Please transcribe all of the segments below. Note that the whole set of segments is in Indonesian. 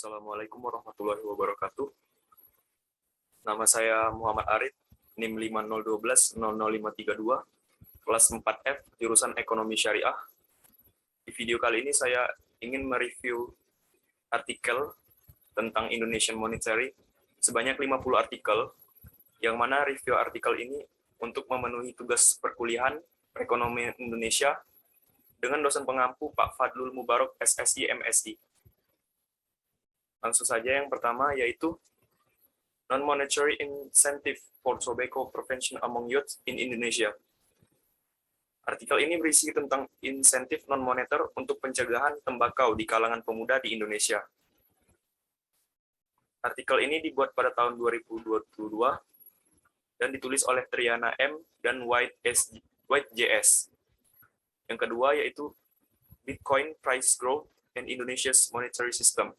Assalamualaikum warahmatullahi wabarakatuh. Nama saya Muhammad Arif, NIM 5012-00532, kelas 4F, jurusan Ekonomi Syariah. Di video kali ini saya ingin mereview artikel tentang Indonesian Monetary, sebanyak 50 artikel, yang mana review artikel ini untuk memenuhi tugas perkuliahan perekonomian Indonesia dengan dosen pengampu Pak Fadlul Mubarak, SSI, MSI. Langsung saja yang pertama yaitu Non-Monetary Incentive for Tobacco Prevention Among Youth in Indonesia. Artikel ini berisi tentang insentif non-moneter untuk pencegahan tembakau di kalangan pemuda di Indonesia. Artikel ini dibuat pada tahun 2022 dan ditulis oleh Triana M. dan White JS. Yang kedua yaitu Bitcoin Price Growth and Indonesia's Monetary System.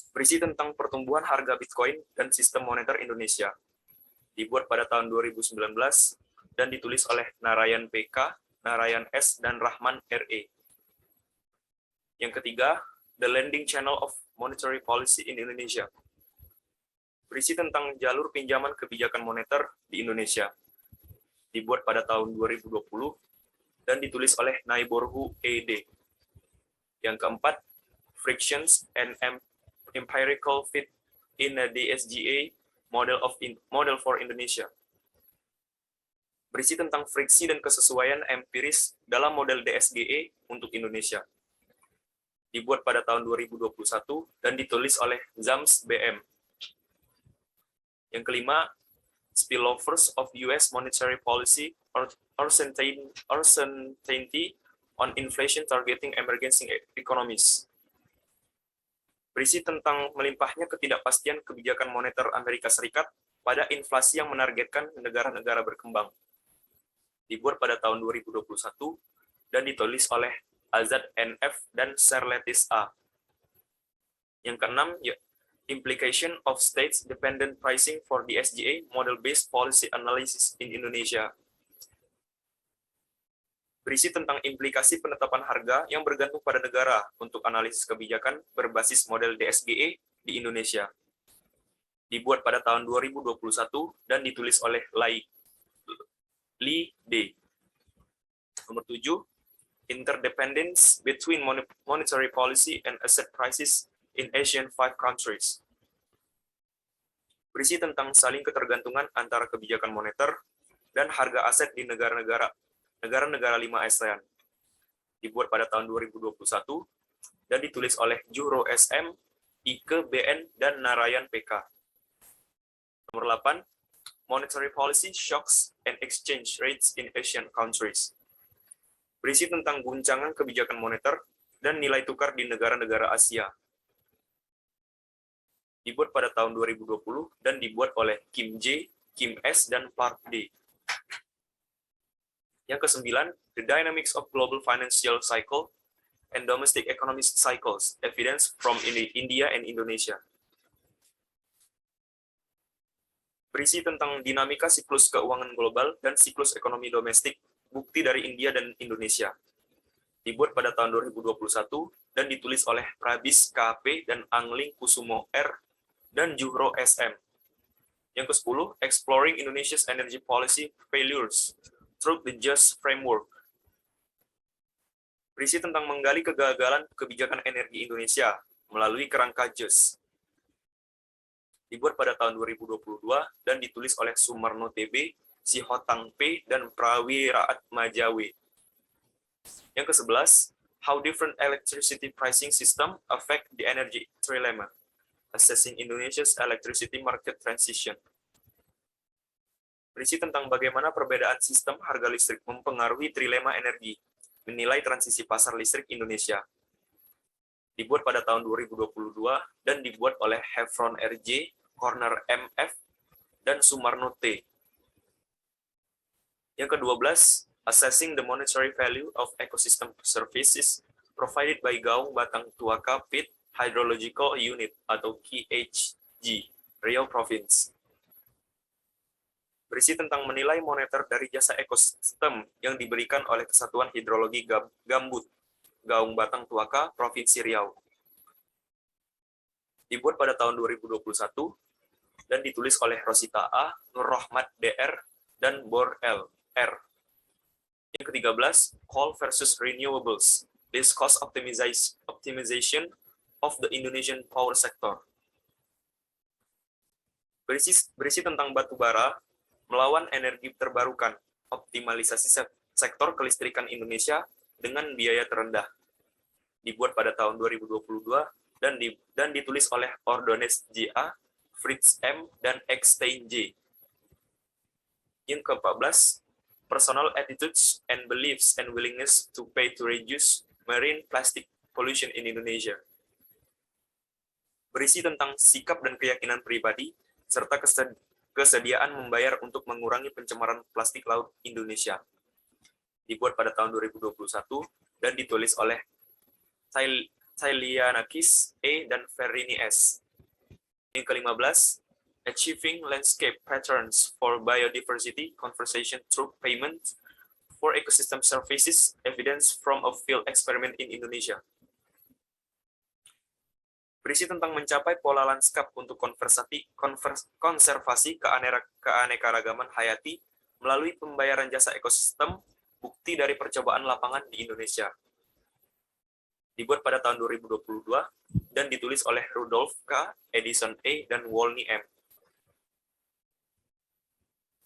Berisi tentang pertumbuhan harga Bitcoin dan sistem moneter Indonesia. Dibuat pada tahun 2019 dan ditulis oleh Narayan PK, Narayan S, dan Rahman RE. Yang ketiga, The Lending Channel of Monetary Policy in Indonesia. Berisi tentang jalur pinjaman kebijakan moneter di Indonesia. Dibuat pada tahun 2020 dan ditulis oleh Naiborhu ED. Yang keempat, Frictions and Empirical Fit in the DSGA Model for Indonesia. Berisi tentang friksi dan kesesuaian empiris dalam model DSGE untuk Indonesia. Dibuat pada tahun 2021 dan ditulis oleh Zams BM. Yang kelima, Spillovers of US Monetary Policy Uncertainty on Inflation Targeting Emerging Economies. Berisi tentang melimpahnya ketidakpastian kebijakan moneter Amerika Serikat pada inflasi yang menargetkan negara-negara berkembang. Dibuat pada tahun 2021 dan ditulis oleh Azad NF dan Serletis A. Yang keenam, Implication of States-Dependent Pricing for the SGA Model-Based Policy Analysis in Indonesia. Berisi tentang implikasi penetapan harga yang bergantung pada negara untuk analisis kebijakan berbasis model DSGE di Indonesia. Dibuat pada tahun 2021 dan ditulis oleh Li D. Nomor 7, Interdependence between Monetary Policy and Asset Prices in Asian 5 countries. Berisi tentang saling ketergantungan antara kebijakan moneter dan harga aset di negara-negara 5 ASEAN. Dibuat pada tahun 2021 dan ditulis oleh Juhro SM, Ike BN, dan Narayan PK. Nomor 8, Monetary Policy Shocks and Exchange Rates in Asian Countries. Berisi tentang guncangan kebijakan moneter dan nilai tukar di negara-negara Asia. Dibuat pada tahun 2020 dan dibuat oleh Kim J, Kim S, dan Park D. Yang kesembilan, The Dynamics of Global Financial Cycle and Domestic Economic Cycles, Evidence from India and Indonesia. Berisi tentang dinamika siklus keuangan global dan siklus ekonomi domestik, bukti dari India dan Indonesia. Dibuat pada tahun 2021 dan ditulis oleh Prabis KP dan Angling Kusumo R dan Juhro SM. Yang ke-10, Exploring Indonesia's Energy Policy Failures through the Just Framework. Berisi tentang menggali kegagalan kebijakan energi Indonesia melalui kerangka JUST. Dibuat pada tahun 2022 dan ditulis oleh Sumarno TB, Sihotang P, dan Prawiraat Majawe. Yang ke-11, How Different Electricity Pricing System Affect the Energy Trilemma, Assessing Indonesia's Electricity Market Transition. Berisi tentang bagaimana perbedaan sistem harga listrik mempengaruhi trilema energi, menilai transisi pasar listrik Indonesia. Dibuat pada tahun 2022 dan dibuat oleh Hevron RJ, Corner MF, dan Sumarno T. Yang ke-12, Assessing the Monetary Value of Ecosystem Services Provided by Gaung Batang Tuaka Pit Hydrological Unit atau KHG, Riau Province. Berisi tentang menilai moneter dari jasa ekosistem yang diberikan oleh Kesatuan Hidrologi Gambut, Gaung Batang Tuaka, Provinsi Riau. Dibuat pada tahun 2021 dan ditulis oleh Rosita A, Nur Rohmat DR, dan Bor L. R. Yang ke-13, Coal versus Renewables, this cost optimization of the Indonesian power sector. Berisi tentang batu bara, melawan energi terbarukan, optimalisasi sektor kelistrikan Indonesia dengan biaya terendah. Dibuat pada tahun 2022 dan ditulis oleh Ordonez J.A., Fritz M., dan Eckstein J. Yang ke-14, Personal Attitudes and Beliefs and Willingness to Pay to Reduce Marine Plastic Pollution in Indonesia. Berisi tentang sikap dan keyakinan pribadi, serta kesediaan membayar untuk mengurangi pencemaran plastik laut Indonesia. Dibuat pada tahun 2021 dan ditulis oleh Tailianakis E. dan Ferrini S. Yang ke-15, Achieving Landscape Patterns for Biodiversity Conservation Through Payment for Ecosystem Services, Evidence from a Field Experiment in Indonesia. Berisi tentang mencapai pola lanskap untuk konservasi keanekaragaman hayati melalui pembayaran jasa ekosistem, bukti dari percobaan lapangan di Indonesia. Dibuat pada tahun 2022 dan ditulis oleh Rudolf K., Edison A., dan Wolny M.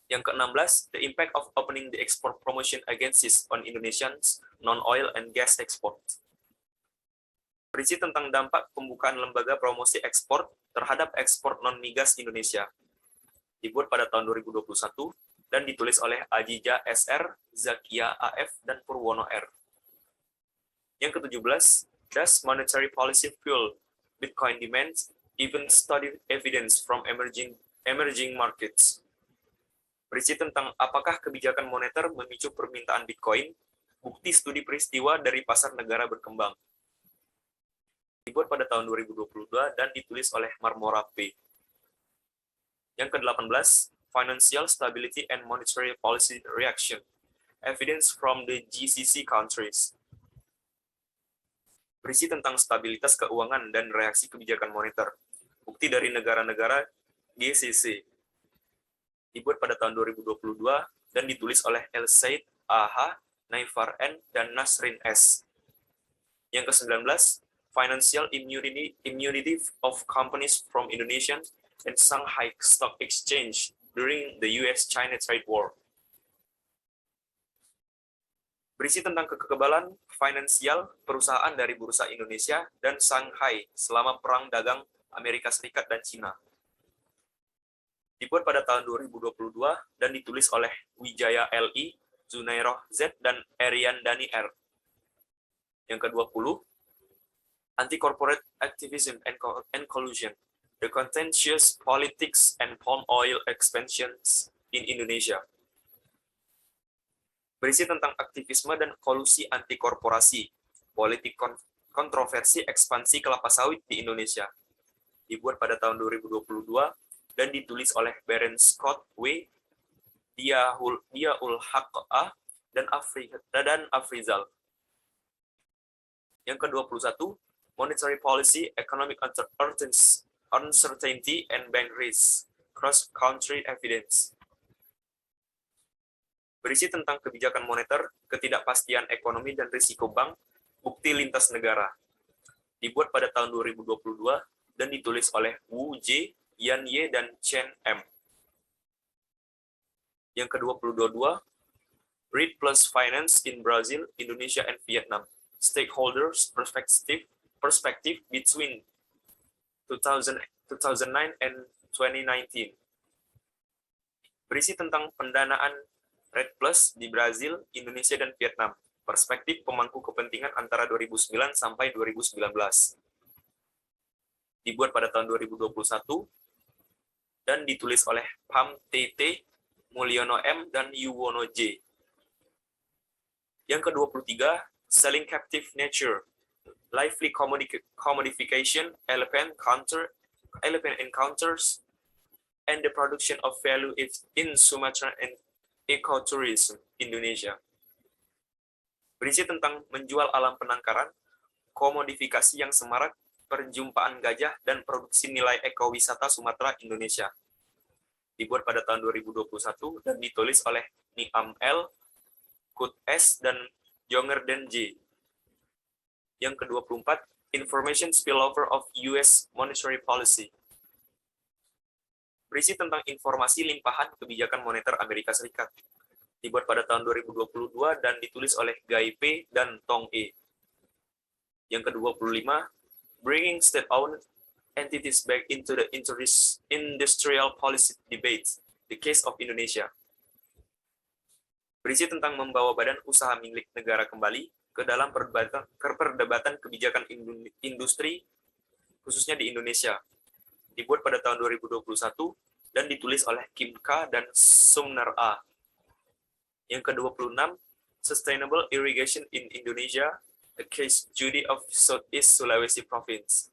Yang ke-16, The Impact of Opening the Export Promotion Agencies on Indonesians Non-Oil and Gas Export. Berisi tentang dampak pembukaan lembaga promosi ekspor terhadap ekspor non-migas Indonesia. Dibuat pada tahun 2021 dan ditulis oleh Ajija SR, Zakia AF, dan Purwono R. Yang ke-17, Does Monetary Policy Fuel Bitcoin Demand? Even Study Evidence from Emerging Markets. Berisi tentang apakah kebijakan moneter memicu permintaan Bitcoin, bukti studi peristiwa dari pasar negara berkembang. Dibuat pada tahun 2022 dan ditulis oleh Marmora P. Yang ke-18, Financial Stability and Monetary Policy Reaction, Evidence from the GCC Countries. Berisi tentang stabilitas keuangan dan reaksi kebijakan moneter, bukti dari negara-negara GCC. Dibuat pada tahun 2022 dan ditulis oleh El Said AH, Naifar N, dan Nasrin S. Yang ke-19, Financial Immunity of Companies from Indonesia and Shanghai Stock Exchange during the US-China Trade War. Berisi tentang kekebalan finansial perusahaan dari Bursa Indonesia dan Shanghai selama Perang Dagang Amerika Serikat dan Cina. Dibuat pada tahun 2022 dan ditulis oleh Wijaya LI, Zunairoh Z, dan Erian Dani R. Yang ke-20, Anti-Corporate Activism and Collusion, The Contentious Politics and Palm Oil Expansions in Indonesia. Berisi tentang aktivisme dan kolusi anti-korporasi, politik kontroversi ekspansi kelapa sawit di Indonesia. Dibuat pada tahun 2022 dan ditulis oleh Beren Scott W., Diaul Haq A., dan Afrizal. Yang ke-21, Monetary Policy, Economic Uncertainty, and Bank Risk, Cross-Country Evidence. Berisi tentang kebijakan moneter, ketidakpastian ekonomi dan risiko bank, bukti lintas negara. Dibuat pada tahun 2022 dan ditulis oleh Wu J, Yan Ye, dan Chen M. Yang ke-22, Read Plus Finance in Brazil, Indonesia, and Vietnam. Stakeholders Perspective between 2009 and 2019. Berisi tentang pendanaan Red Plus di Brazil, Indonesia, dan Vietnam. Perspektif pemangku kepentingan antara 2009 sampai 2019. Dibuat pada tahun 2021 dan ditulis oleh Pam TT, Mulyono M, dan Yuwono J. Yang ke-23, Selling Captive Nature, Lively Commodification, Elephant Encounters, and the Production of Value in Sumatra and Ecotourism Indonesia. Berisi tentang menjual alam penangkaran, komodifikasi yang semarak, perjumpaan gajah dan produksi nilai ekowisata Sumatera Indonesia. Dibuat pada tahun 2021 dan ditulis oleh Niam L, Kut S, dan Jongerden J. Yang ke-24, Information Spillover of US Monetary Policy. Berisi tentang informasi limpahan kebijakan moneter Amerika Serikat. Dibuat pada tahun 2022 dan ditulis oleh Guy P. dan Tong E. Yang ke-25, Bringing State-Owned Entities Back into the Industrial Policy Debate, The Case of Indonesia. Berisi tentang membawa badan usaha milik negara kembali ke dalam perdebatan kebijakan industri, khususnya di Indonesia. Dibuat pada tahun 2021 dan ditulis oleh Kim K. dan Sumner A. Yang ke-26, Sustainable Irrigation in Indonesia, a case study of Southeast Sulawesi Province.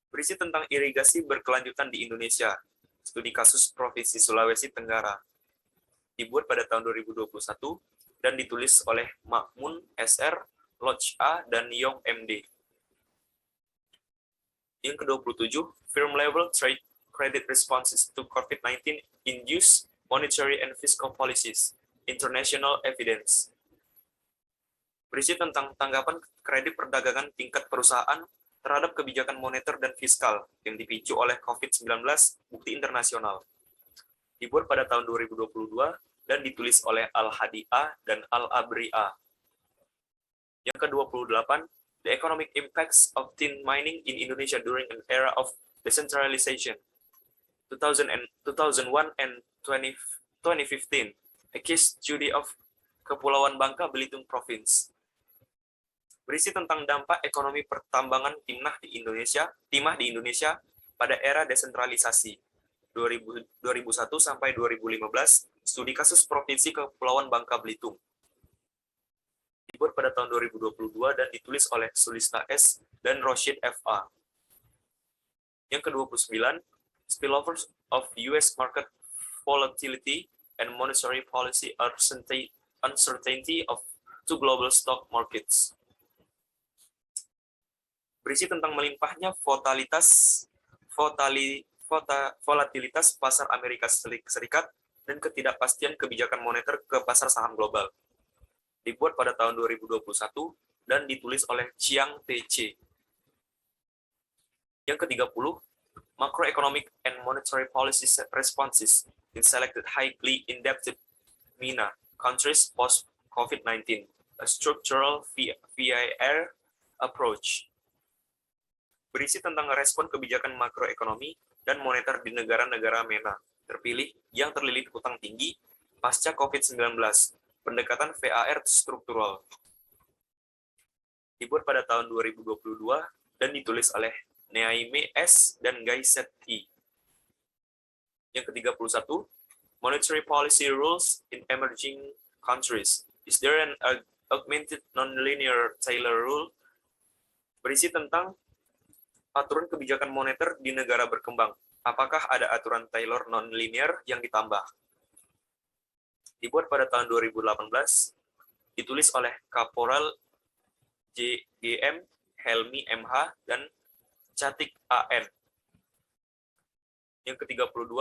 Berisi tentang irigasi berkelanjutan di Indonesia, studi kasus Provinsi Sulawesi Tenggara. Dibuat pada tahun 2021 dan ditulis oleh Makmun SR, Lodge A, dan Yong MD. Yang ke-27, Firm Level Trade Credit Responses to COVID-19 Induced Monetary and Fiscal Policies, International Evidence. Berisi tentang tanggapan kredit perdagangan tingkat perusahaan terhadap kebijakan moneter dan fiskal yang dipicu oleh COVID-19, bukti internasional. Dibuat pada tahun 2022 dan ditulis oleh Al-Hadi A dan Al-Abri A. Yang ke-28, The Economic Impacts of Tin Mining in Indonesia During an Era of Decentralization, 2001 and 2015, a case study of Kepulauan Bangka Belitung Province. Berisi tentang dampak ekonomi pertambangan timah di Indonesia pada era desentralisasi 2001 sampai 2015, studi kasus Provinsi Kepulauan Bangka Belitung. Dibuat pada tahun 2022 dan ditulis oleh Sulista S. dan Roshid F.A. Yang ke-29, Spillovers of US Market Volatility and Monetary Policy Uncertainty to Global Stock Markets. Berisi tentang melimpahnya volatilitas pasar Amerika Serikat dan ketidakpastian kebijakan moneter ke pasar saham global. Dibuat pada tahun 2021 dan ditulis oleh Chiang T.C. Yang ke-30, Macroeconomic and Monetary Policy Responses in Selected Highly Indebted MENA Countries Post-COVID-19, a Structural VIR Approach. Berisi tentang respon kebijakan makroekonomi dan moneter di negara-negara MENA terpilih yang terlilit hutang tinggi pasca COVID-19, pendekatan VAR struktural. Dibuat pada tahun 2022 dan ditulis oleh Neaime S. dan Gaiset I. Yang ke-31, Monetary Policy Rules in Emerging Countries. Is there an augmented nonlinear Taylor rule? Berisi tentang aturan kebijakan moneter di negara berkembang. Apakah ada aturan Taylor nonlinear yang ditambah? Dibuat pada tahun 2018, ditulis oleh Kaporal JGM, Helmi MH, dan Catik AN. Yang ke-32,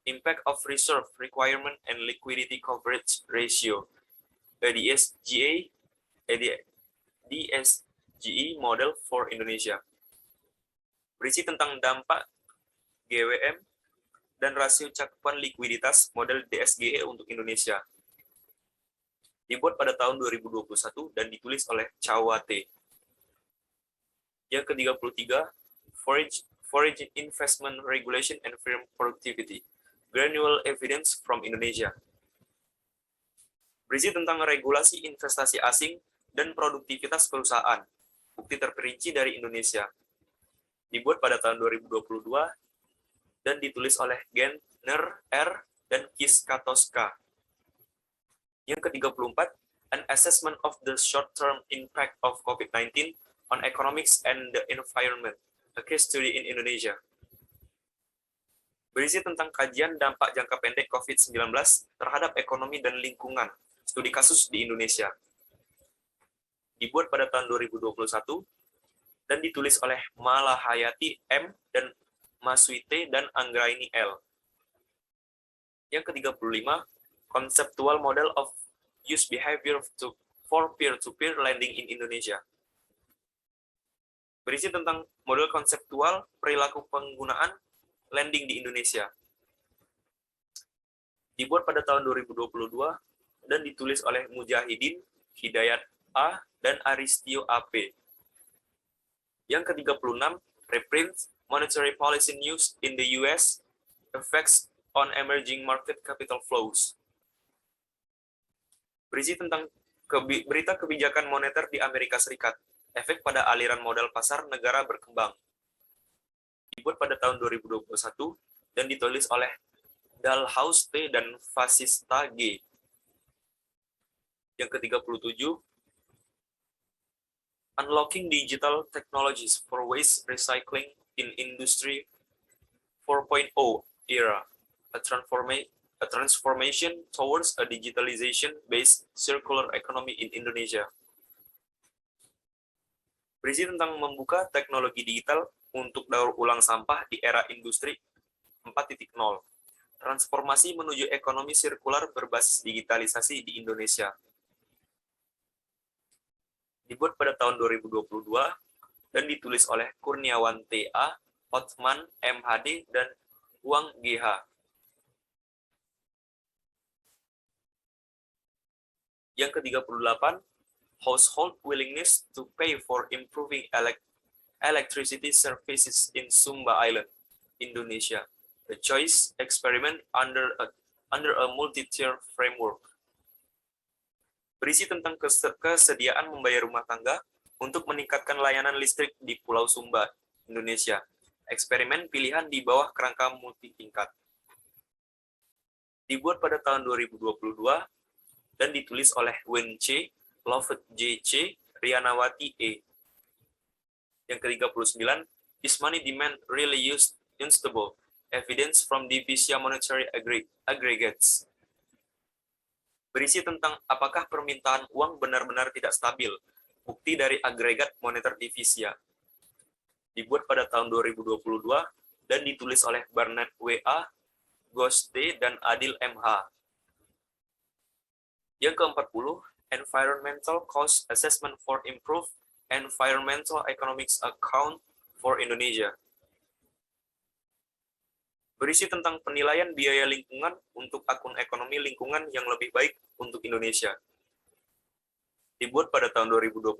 Impact of Reserve Requirement and Liquidity Coverage Ratio, DSGE Model for Indonesia. Berisi tentang dampak GWM dan rasio cakupan likuiditas model DSGE untuk Indonesia. Dibuat pada tahun 2021 dan ditulis oleh Cawate. Yang ke-33, Foreign Investment Regulation and Firm Productivity, Granular Evidence from Indonesia. Berisi tentang regulasi investasi asing dan produktivitas perusahaan, bukti terperinci dari Indonesia. Dibuat pada tahun 2022 dan ditulis oleh Gentner R. dan Kiskatoska. Yang ke-34, An Assessment of the Short-Term Impact of COVID-19 on Economics and the Environment, a case study in Indonesia. Berisi tentang kajian dampak jangka pendek COVID-19 terhadap ekonomi dan lingkungan, studi kasus di Indonesia. dibuat pada tahun 2021 dan ditulis oleh Malahayati M dan Maswite dan Anggraini L. Yang ke-35, Conceptual Model of Use Behavior for Peer-to-Peer Lending in Indonesia. Berisi tentang model konseptual perilaku penggunaan lending di Indonesia. Dibuat pada tahun 2022 dan ditulis oleh Mujahidin, Hidayat A, dan Aristio AP. Yang ke-36, Reprints Monetary Policy News in the US, Effects on Emerging Market Capital Flows. Berisi tentang berita kebijakan moneter di Amerika Serikat, efek pada aliran modal pasar negara berkembang. Dibuat pada tahun 2021 dan ditulis oleh Dalhaus T dan Fasista G. Yang ke-37, Unlocking Digital Technologies for Waste Recycling in Industry 4.0 Era, a transformation towards a digitalization-based circular economy in Indonesia. Berisi tentang membuka teknologi digital untuk daur ulang sampah di era industri 4.0. Transformasi menuju ekonomi sirkular berbasis digitalisasi di Indonesia. Dibuat pada tahun 2022 dan ditulis oleh Kurniawan T.A., Hotman M.H.D., dan Huang G.H. Yang ke-38, Household Willingness to Pay for Improving Electricity Services in Sumba Island, Indonesia. A Choice Experiment under a multi-tier framework. Berisi tentang kesediaan membayar rumah tangga untuk meningkatkan layanan listrik di Pulau Sumba, Indonesia. Eksperimen pilihan di bawah kerangka multi-tingkat. Dibuat pada tahun 2022 dan ditulis oleh Wen C, Lovett J.C., Rianawati E. Yang ke-39, Is Money Demand Really Unstable? Evidence from Divisia Monetary Aggregates. Berisi tentang apakah permintaan uang benar-benar tidak stabil, bukti dari agregat moneter divisia. Dibuat pada tahun 2022 dan ditulis oleh Barnett W.A., Ghost T., dan Adil M.H. Yang ke-40, Environmental Cost Assessment for Improved Environmental Economics Account for Indonesia. Berisi tentang penilaian biaya lingkungan untuk akun ekonomi lingkungan yang lebih baik untuk Indonesia. Dibuat pada tahun 2021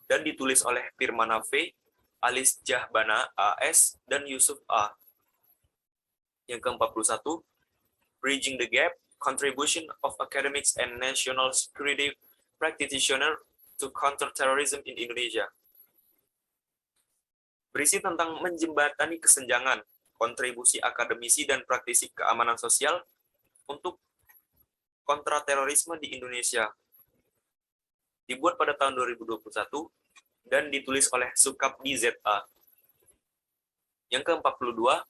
dan ditulis oleh Firmana V, Alis Jahbana AS, dan Yusuf A. Yang ke-41, Bridging the Gap, Contribution of Academics and National Security Practitioner to Counter-Terrorism in Indonesia. Berisi tentang menjembatani kesenjangan, kontribusi akademisi dan praktisi keamanan sosial untuk kontraterorisme di Indonesia. Dibuat pada tahun 2021 dan ditulis oleh Sukabdi Z.A. Yang ke-42,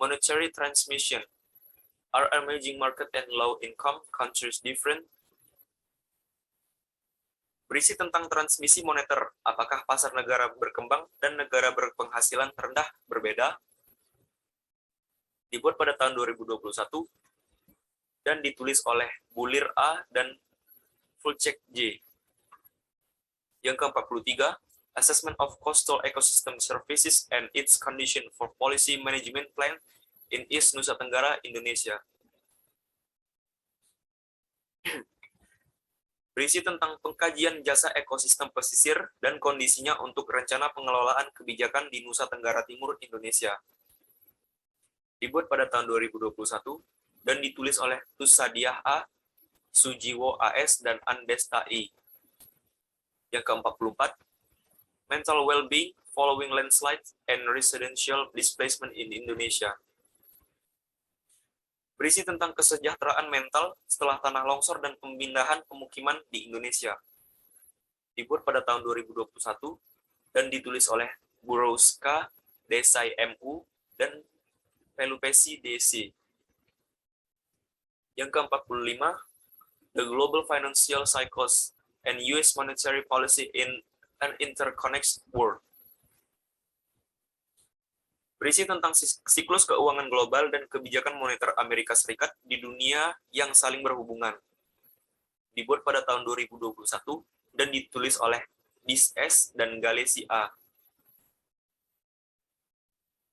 Monetary Transmission. Are emerging market and low income countries different? Berisi tentang transmisi moneter, apakah pasar negara berkembang dan negara berpenghasilan rendah berbeda? Dibuat pada tahun 2021 dan ditulis oleh Bulir A dan Fulcek J. Yang ke-43, Assessment of Coastal Ecosystem Services and its Condition for Policy Management Plan in East Nusa Tenggara, Indonesia. Berisi tentang pengkajian jasa ekosistem pesisir dan kondisinya untuk rencana pengelolaan kebijakan di Nusa Tenggara Timur, Indonesia. Dibuat pada tahun 2021 dan ditulis oleh Tusadiah A, Sujiwo AS, dan Andesta I. Yang ke-44, Mental Well-being Following Landslides and Residential Displacement in Indonesia. Berisi tentang kesejahteraan mental setelah tanah longsor dan pemindahan pemukiman di Indonesia. Dibuat pada tahun 2021 dan ditulis oleh Burowska, Desai MU, dan Pelupesi DC. Yang ke-45, The Global Financial Cycles, and US Monetary Policy in an Interconnected World. Berisi tentang siklus keuangan global dan kebijakan moneter Amerika Serikat di dunia yang saling berhubungan. Dibuat pada tahun 2021 dan ditulis oleh Dis S. dan Galesi A.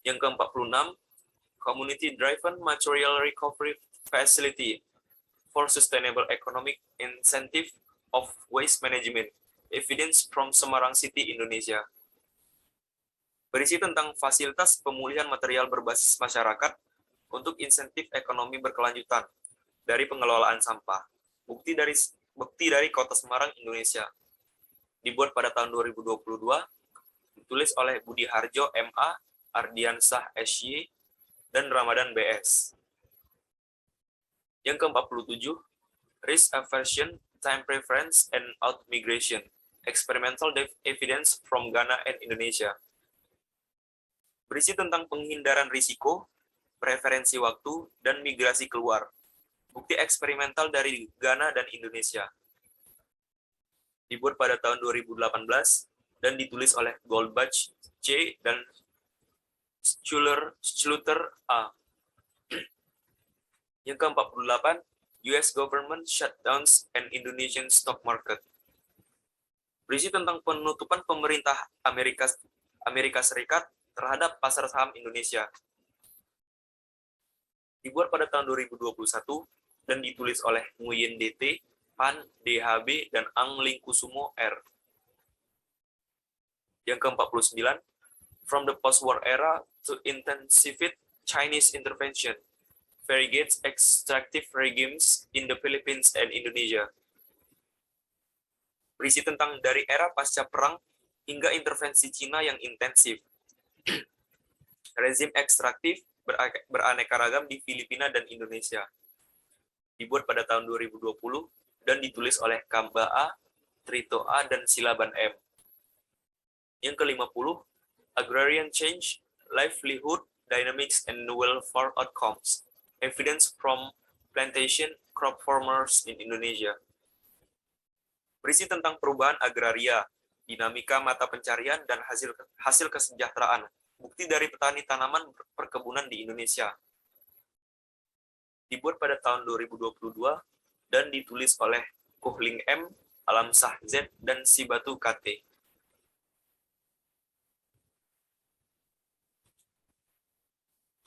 Yang ke-46, Community Driven Material Recovery Facility for Sustainable Economic Incentive of Waste Management, Evidence from Semarang City, Indonesia. Berisi tentang fasilitas pemulihan material berbasis masyarakat untuk insentif ekonomi berkelanjutan dari pengelolaan sampah. Bukti dari Kota Semarang, Indonesia. Dibuat pada tahun 2022, ditulis oleh Budi Harjo MA, Ardiansah SY, dan Ramadan BS. Yang ke-47, Risk Aversion, Time Preference, and Out-Migration, Experimental Evidence from Ghana and Indonesia. Berisi tentang penghindaran risiko, preferensi waktu, dan migrasi keluar. Bukti eksperimental dari Ghana dan Indonesia. Dibuat pada tahun 2018 dan ditulis oleh Goldbach C. dan Schluter A. Yang ke-48, US Government Shutdowns and Indonesian Stock Market. Berisi tentang penutupan pemerintah Amerika Serikat terhadap pasar saham Indonesia. Dibuat pada tahun 2021 dan ditulis oleh Nguyen DT, Pan DHB, dan Ang Lingkusumo R. Yang ke-49, From the Post-War Era to Intensified Chinese Intervention, Variegated Extractive Regimes in the Philippines and Indonesia. Berisi tentang dari era pasca perang hingga intervensi Cina yang intensif. Rezim ekstraktif beraneka ragam di Filipina dan Indonesia. Dibuat pada tahun 2020 dan ditulis oleh Kamba A, Trito A, dan Silaban M. Yang ke-50, Agrarian Change, Livelihood, Dynamics, and Welfare Outcomes, Evidence from Plantation Crop Farmers in Indonesia. Berisi tentang perubahan agraria, dinamika mata pencarian, dan hasil kesejahteraan, bukti dari petani tanaman perkebunan di Indonesia. Dibuat pada tahun 2022 dan ditulis oleh Kuhling M, Alamsah Z, dan Sibatu KT.